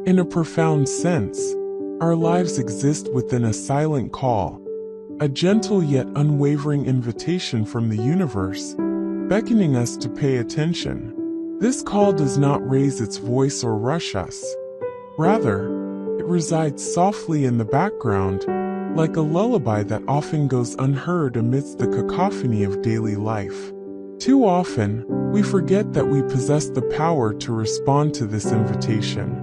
In a profound sense, our lives exist within a silent call, a gentle yet unwavering invitation from the universe, beckoning us to pay attention. This call does not raise its voice or rush us. Rather, it resides softly in the background, like a lullaby that often goes unheard amidst the cacophony of daily life. Too often, we forget that we possess the power to respond to this invitation.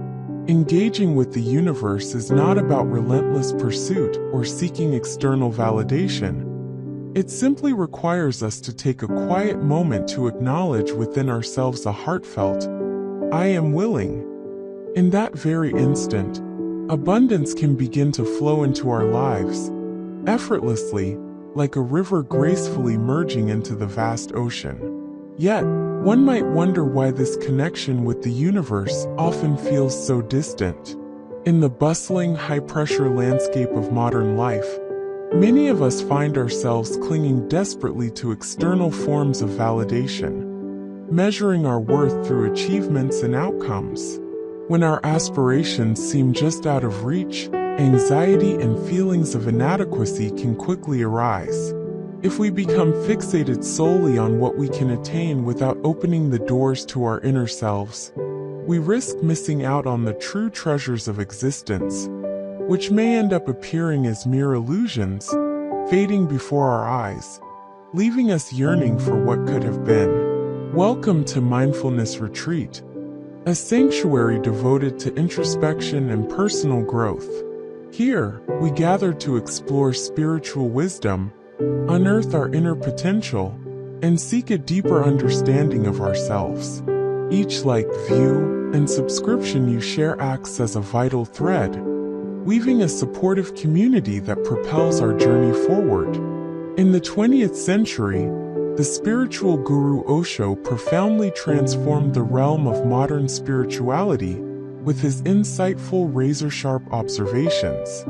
Engaging with the universe is not about relentless pursuit or seeking external validation. It simply requires us to take a quiet moment to acknowledge within ourselves a heartfelt, "I am willing." In that very instant, abundance can begin to flow into our lives, effortlessly, like a river gracefully merging into the vast ocean. Yet, one might wonder why this connection with the universe often feels so distant. In the bustling, high-pressure landscape of modern life, many of us find ourselves clinging desperately to external forms of validation, measuring our worth through achievements and outcomes. When our aspirations seem just out of reach, anxiety and feelings of inadequacy can quickly arise. If we become fixated solely on what we can attain without opening the doors to our inner selves, we risk missing out on the true treasures of existence, which may end up appearing as mere illusions, fading before our eyes, leaving us yearning for what could have been. Welcome to Mindfulness Retreat, a sanctuary devoted to introspection and personal growth. Here, we gather to explore spiritual wisdom, unearth our inner potential, and seek a deeper understanding of ourselves. Each like, view, and subscription you share acts as a vital thread, weaving a supportive community that propels our journey forward. In the 20th century, the spiritual guru Osho profoundly transformed the realm of modern spirituality with his insightful razor-sharp observations.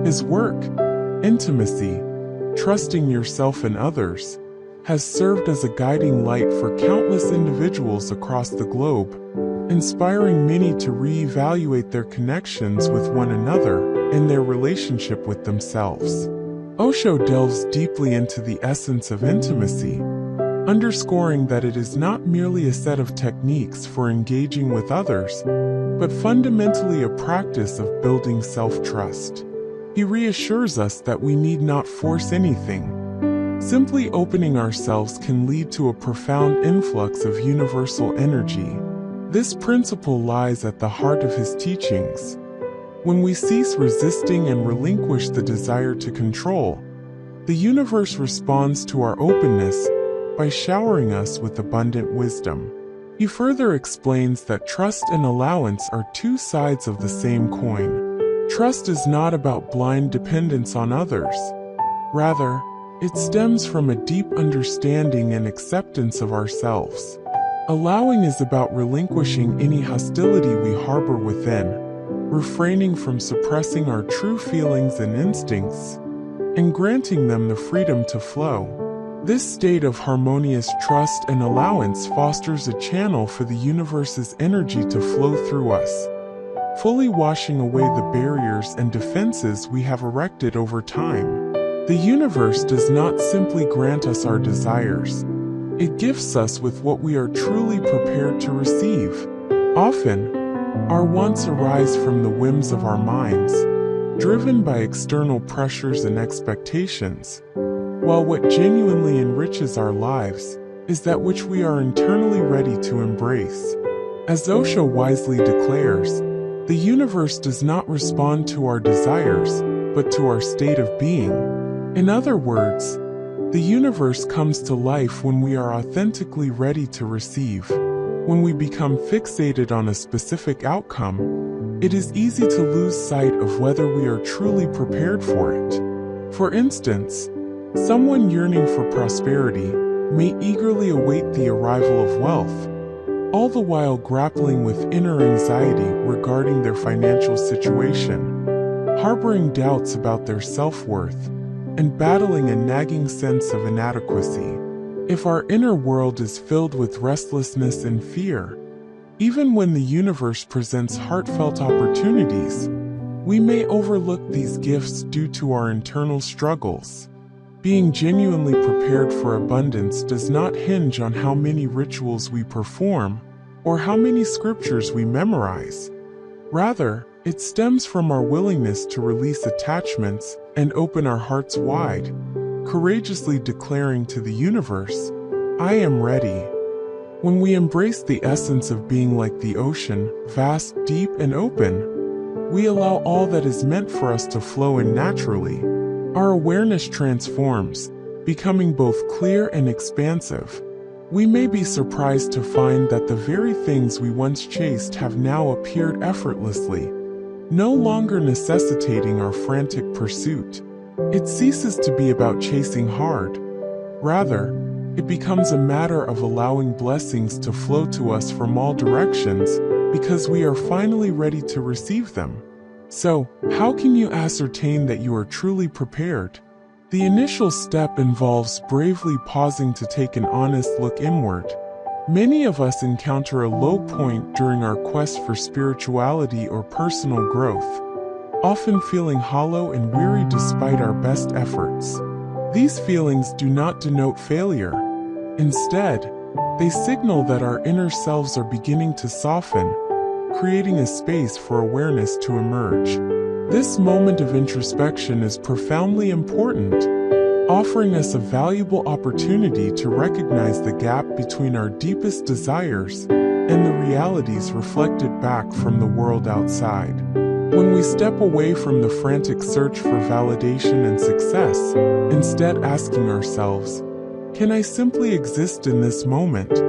His work, Intimacy, Trusting Yourself and Others, has served as a guiding light for countless individuals across the globe, inspiring many to reevaluate their connections with one another and their relationship with themselves. Osho delves deeply into the essence of intimacy, underscoring that it is not merely a set of techniques for engaging with others, but fundamentally a practice of building self-trust. He reassures us that we need not force anything. Simply opening ourselves can lead to a profound influx of universal energy. This principle lies at the heart of his teachings. When we cease resisting and relinquish the desire to control, the universe responds to our openness by showering us with abundant wisdom. He further explains that trust and allowance are two sides of the same coin. Trust is not about blind dependence on others. Rather, it stems from a deep understanding and acceptance of ourselves. Allowing is about relinquishing any hostility we harbor within, refraining from suppressing our true feelings and instincts, and granting them the freedom to flow. This state of harmonious trust and allowance fosters a channel for the universe's energy to flow through us, fully washing away the barriers and defenses we have erected over time. The universe does not simply grant us our desires. It gifts us with what we are truly prepared to receive. Often, our wants arise from the whims of our minds, driven by external pressures and expectations, while what genuinely enriches our lives is that which we are internally ready to embrace. As Osho wisely declares, the universe does not respond to our desires, but to our state of being. In other words, the universe comes to life when we are authentically ready to receive. When we become fixated on a specific outcome, it is easy to lose sight of whether we are truly prepared for it. For instance, someone yearning for prosperity may eagerly await the arrival of wealth, all the while grappling with inner anxiety regarding their financial situation, harboring doubts about their self-worth, and battling a nagging sense of inadequacy. If our inner world is filled with restlessness and fear, Even when the universe presents heartfelt opportunities, we may overlook these gifts due to our internal struggles. Being genuinely prepared for abundance does not hinge on how many rituals we perform or how many scriptures we memorize. Rather, it stems from our willingness to release attachments and open our hearts wide, courageously declaring to the universe, "I am ready." When we embrace the essence of being like the ocean, vast, deep, and open, we allow all that is meant for us to flow in naturally. Our awareness transforms, becoming both clear and expansive. We may be surprised to find that the very things we once chased have now appeared effortlessly, no longer necessitating our frantic pursuit. It ceases to be about chasing hard. Rather, it becomes a matter of allowing blessings to flow to us from all directions because we are finally ready to receive them. So, how can you ascertain that you are truly prepared? The initial step involves bravely pausing to take an honest look inward. Many of us encounter a low point during our quest for spirituality or personal growth, often feeling hollow and weary despite our best efforts. These feelings do not denote failure. Instead, they signal that our inner selves are beginning to soften, creating a space for awareness to emerge. This moment of introspection is profoundly important, offering us a valuable opportunity to recognize the gap between our deepest desires and the realities reflected back from the world outside. When we step away from the frantic search for validation and success, instead asking ourselves, "Can I simply exist in this moment?"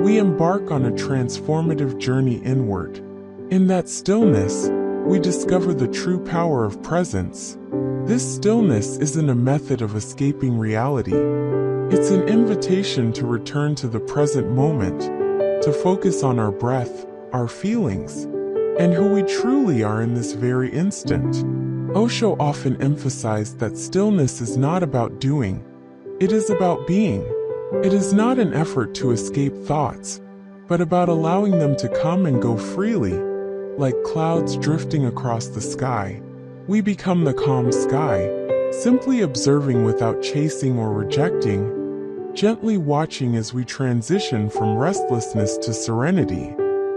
we embark on a transformative journey inward. In that stillness, we discover the true power of presence. This stillness isn't a method of escaping reality. It's an invitation to return to the present moment, to focus on our breath, our feelings, and who we truly are in this very instant. Osho often emphasized that stillness is not about doing, it is about being. It is not an effort to escape thoughts, but about allowing them to come and go freely, like clouds drifting across the sky. We become the calm sky, simply observing without chasing or rejecting, gently watching as we transition from restlessness to serenity.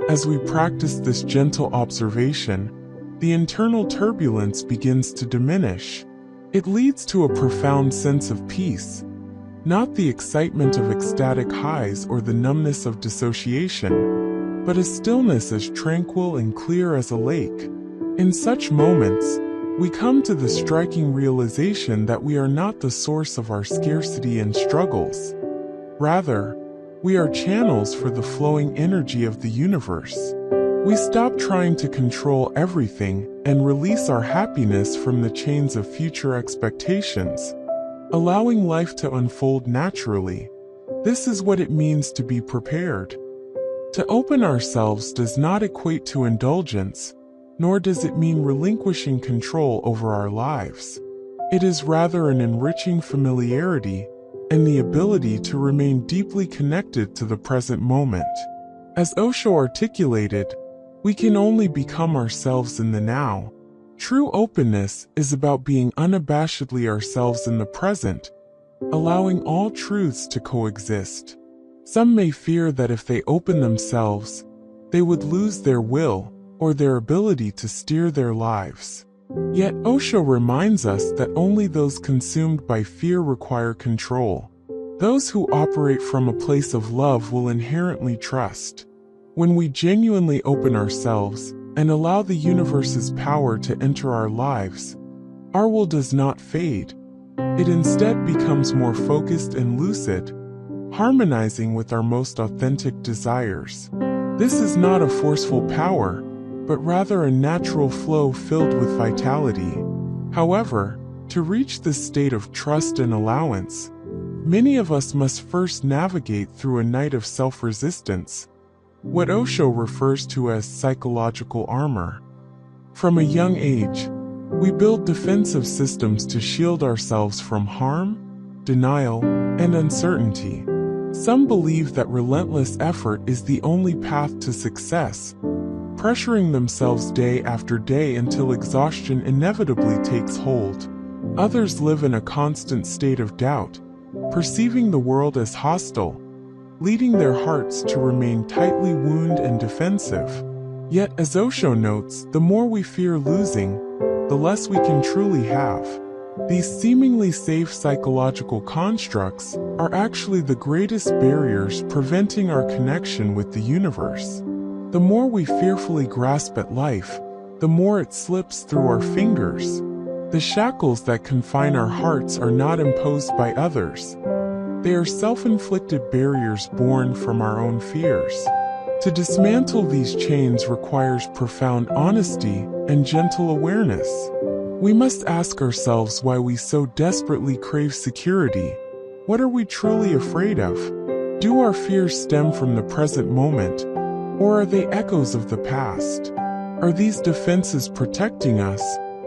As we practice this gentle observation, the internal turbulence begins to diminish. It leads to a profound sense of peace, not the excitement of ecstatic highs or the numbness of dissociation, but a stillness as tranquil and clear as a lake. In such moments, we come to the striking realization that we are not the source of our scarcity and struggles. Rather, we are channels for the flowing energy of the universe. We stop trying to control everything and release our happiness from the chains of future expectations, allowing life to unfold naturally. This is what it means to be prepared. To open ourselves does not equate to indulgence, nor does it mean relinquishing control over our lives. It is rather an enriching familiarity and the ability to remain deeply connected to the present moment. As Osho articulated, we can only become ourselves in the now. True openness is about being unabashedly ourselves in the present, allowing all truths to coexist. Some may fear that if they open themselves, they would lose their will or their ability to steer their lives. Yet Osho reminds us that only those consumed by fear require control. Those who operate from a place of love will inherently trust. When we genuinely open ourselves and allow the universe's power to enter our lives, our will does not fade. It instead becomes more focused and lucid, harmonizing with our most authentic desires. This is not a forceful power, but rather a natural flow filled with vitality. However, to reach this state of trust and allowance, many of us must first navigate through a night of self-resistance, what Osho refers to as psychological armor. From a young age, we build defensive systems to shield ourselves from harm, denial, and uncertainty. Some believe that relentless effort is the only path to success, pressuring themselves day after day until exhaustion inevitably takes hold. Others live in a constant state of doubt, perceiving the world as hostile, leading their hearts to remain tightly wounded and defensive. Yet, as Osho notes, the more we fear losing, the less we can truly have. These seemingly safe psychological constructs are actually the greatest barriers preventing our connection with the universe. The more we fearfully grasp at life, the more it slips through our fingers. The shackles that confine our hearts are not imposed by others. They are self-inflicted barriers born from our own fears. To dismantle these chains requires profound honesty and gentle awareness. We must ask ourselves why we so desperately crave security. What are we truly afraid of? Do our fears stem from the present moment, or are they echoes of the past? Are these defenses protecting us,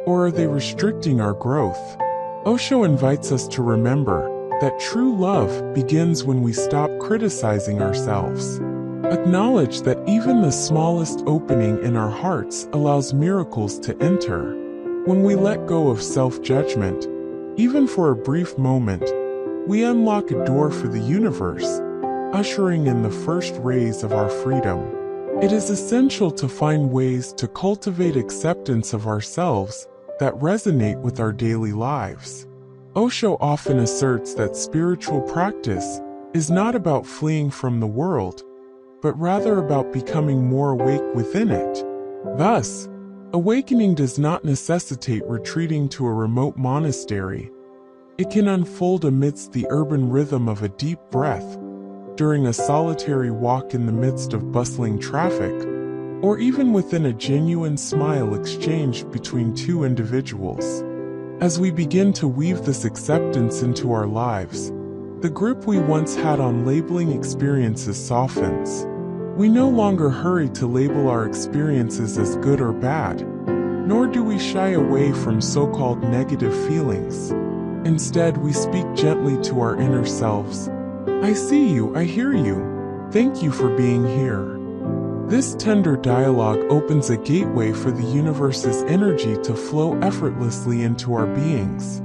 or are they restricting our growth? Osho invites us to remember that true love begins when we stop criticizing ourselves. Acknowledge that even the smallest opening in our hearts allows miracles to enter. When we let go of self-judgment, even for a brief moment, we unlock a door for the universe, ushering in the first rays of our freedom. It is essential to find ways to cultivate acceptance of ourselves that resonate with our daily lives. Osho often asserts that spiritual practice is not about fleeing from the world, but rather about becoming more awake within it. Thus, awakening does not necessitate retreating to a remote monastery. It can unfold amidst the urban rhythm of a deep breath, during a solitary walk in the midst of bustling traffic, or even within a genuine smile exchanged between two individuals. As we begin to weave this acceptance into our lives, the grip we once had on labeling experiences softens. We no longer hurry to label our experiences as good or bad, nor do we shy away from so-called negative feelings. Instead, we speak gently to our inner selves. I see you, I hear you. Thank you for being here. This tender dialogue opens a gateway for the universe's energy to flow effortlessly into our beings.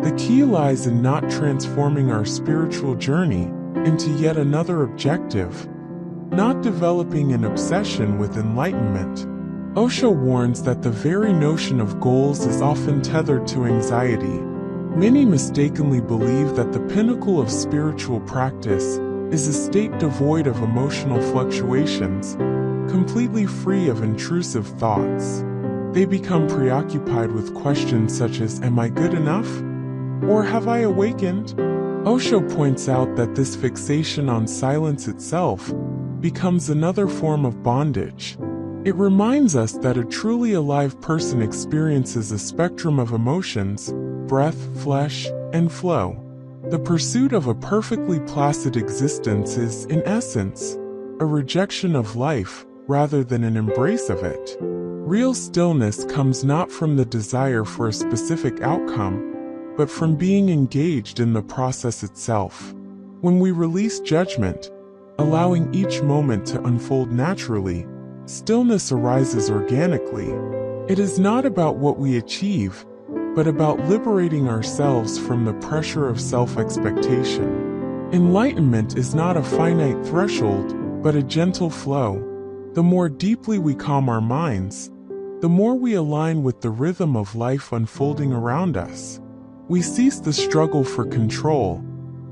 The key lies in not transforming our spiritual journey into yet another objective, not developing an obsession with enlightenment. Osho warns that the very notion of goals is often tethered to anxiety. Many mistakenly believe that the pinnacle of spiritual practice is a state devoid of emotional fluctuations, completely free of intrusive thoughts. They become preoccupied with questions such as, am I good enough? Or have I awakened? Osho points out that this fixation on silence itself becomes another form of bondage. It reminds us that a truly alive person experiences a spectrum of emotions, breath, flesh, and flow. The pursuit of a perfectly placid existence is, in essence, a rejection of life rather than an embrace of it. Real stillness comes not from the desire for a specific outcome, but from being engaged in the process itself. When we release judgment, allowing each moment to unfold naturally, stillness arises organically. It is not about what we achieve, but about liberating ourselves from the pressure of self-expectation. Enlightenment is not a finite threshold, but a gentle flow. The more deeply we calm our minds, the more we align with the rhythm of life unfolding around us. We cease the struggle for control,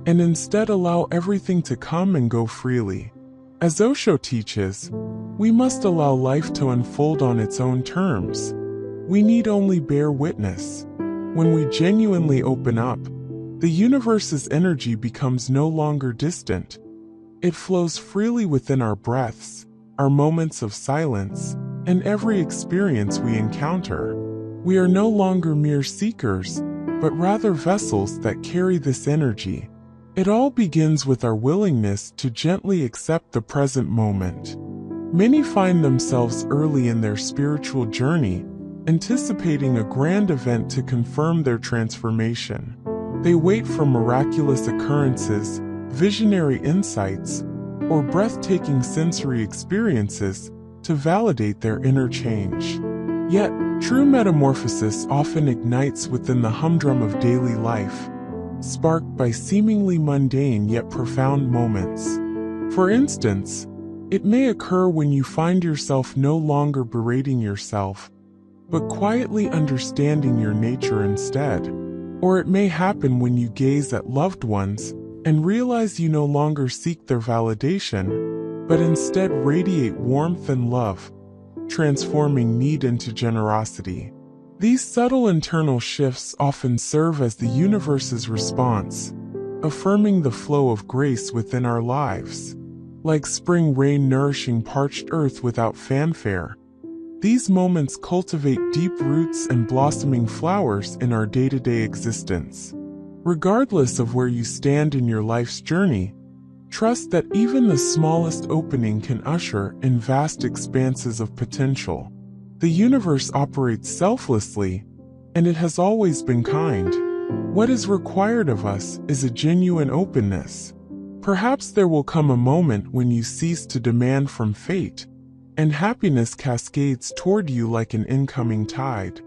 and instead allow everything to come and go freely. As Osho teaches, we must allow life to unfold on its own terms. We need only bear witness. When we genuinely open up, the universe's energy becomes no longer distant. It flows freely within our breaths, our moments of silence, and every experience we encounter. We are no longer mere seekers, but rather vessels that carry this energy. It all begins with our willingness to gently accept the present moment. Many find themselves early in their spiritual journey, anticipating a grand event to confirm their transformation. They wait for miraculous occurrences, visionary insights, or breathtaking sensory experiences to validate their inner change. Yet, true metamorphosis often ignites within the humdrum of daily life, sparked by seemingly mundane yet profound moments. For instance, it may occur when you find yourself no longer berating yourself, but quietly understanding your nature instead. Or it may happen when you gaze at loved ones and realize you no longer seek their validation, but instead radiate warmth and love, transforming need into generosity. These subtle internal shifts often serve as the universe's response, affirming the flow of grace within our lives. Like spring rain nourishing parched earth without fanfare, these moments cultivate deep roots and blossoming flowers in our day-to-day existence. Regardless of where you stand in your life's journey, trust that even the smallest opening can usher in vast expanses of potential. The universe operates selflessly, and it has always been kind. What is required of us is a genuine openness. Perhaps there will come a moment when you cease to demand from fate, and happiness cascades toward you like an incoming tide.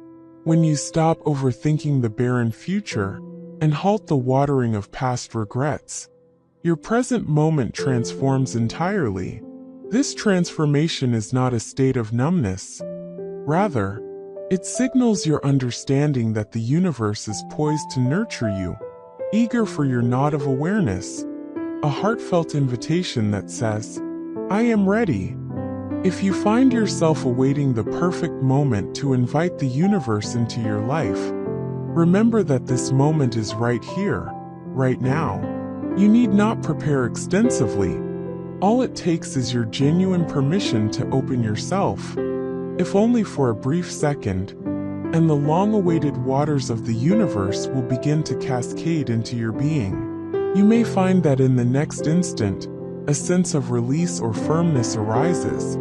When you stop overthinking the barren future and halt the watering of past regrets, your present moment transforms entirely. This transformation is not a state of numbness. Rather, it signals your understanding that the universe is poised to nurture you, eager for your nod of awareness, a heartfelt invitation that says, "I am ready." If you find yourself awaiting the perfect moment to invite the universe into your life, remember that this moment is right here, right now. You need not prepare extensively. All it takes is your genuine permission to open yourself, if only for a brief second, and the long-awaited waters of the universe will begin to cascade into your being. You may find that in the next instant, a sense of release or firmness arises,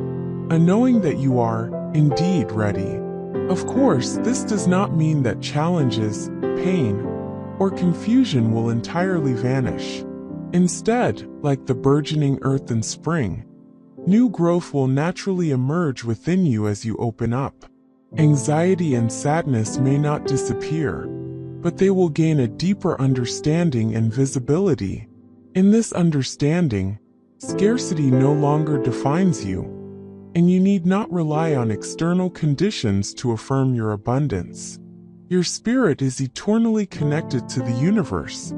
a knowing that you are, indeed, ready. Of course, this does not mean that challenges, pain, or confusion will entirely vanish. Instead, like the burgeoning earth in spring, new growth will naturally emerge within you as you open up. Anxiety and sadness may not disappear, but they will gain a deeper understanding and visibility. In this understanding, scarcity no longer defines you, and you need not rely on external conditions to affirm your abundance. Your spirit is eternally connected to the universe.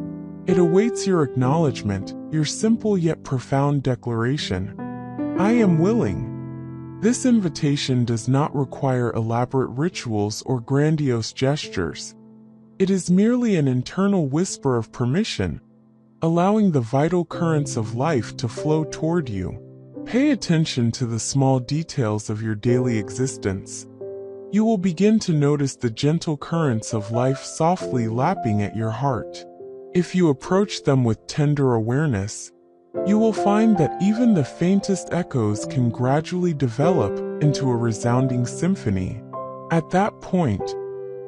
It awaits your acknowledgement, your simple yet profound declaration, "I am willing." This invitation does not require elaborate rituals or grandiose gestures. It is merely an internal whisper of permission, allowing the vital currents of life to flow toward you. Pay attention to the small details of your daily existence. You will begin to notice the gentle currents of life softly lapping at your heart. If you approach them with tender awareness, you will find that even the faintest echoes can gradually develop into a resounding symphony. At that point,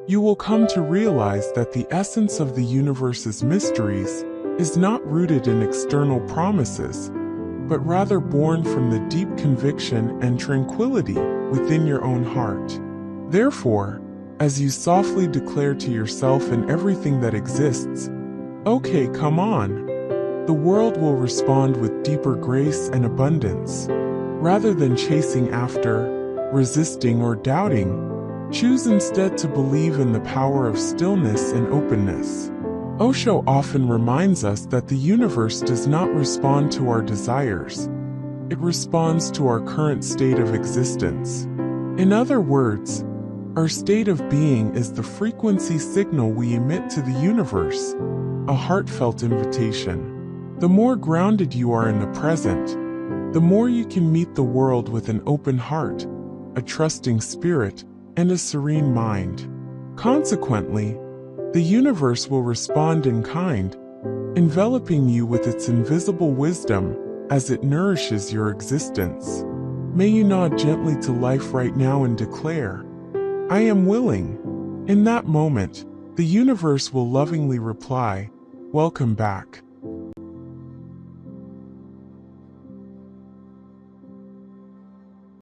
you will come to realize that the essence of the universe's mysteries is not rooted in external promises, but rather born from the deep conviction and tranquility within your own heart. Therefore, as you softly declare to yourself and everything that exists, "Okay, come on," the world will respond with deeper grace and abundance. Rather than chasing after, resisting, or doubting, choose instead to believe in the power of stillness and openness. Osho often reminds us that the universe does not respond to our desires. It responds to our current state of existence. In other words, our state of being is the frequency signal we emit to the universe, a heartfelt invitation. The more grounded you are in the present, the more you can meet the world with an open heart, a trusting spirit, and a serene mind. Consequently, the universe will respond in kind, enveloping you with its invisible wisdom as it nourishes your existence. May you nod gently to life right now and declare, "I am willing." In that moment, the universe will lovingly reply, "Welcome back."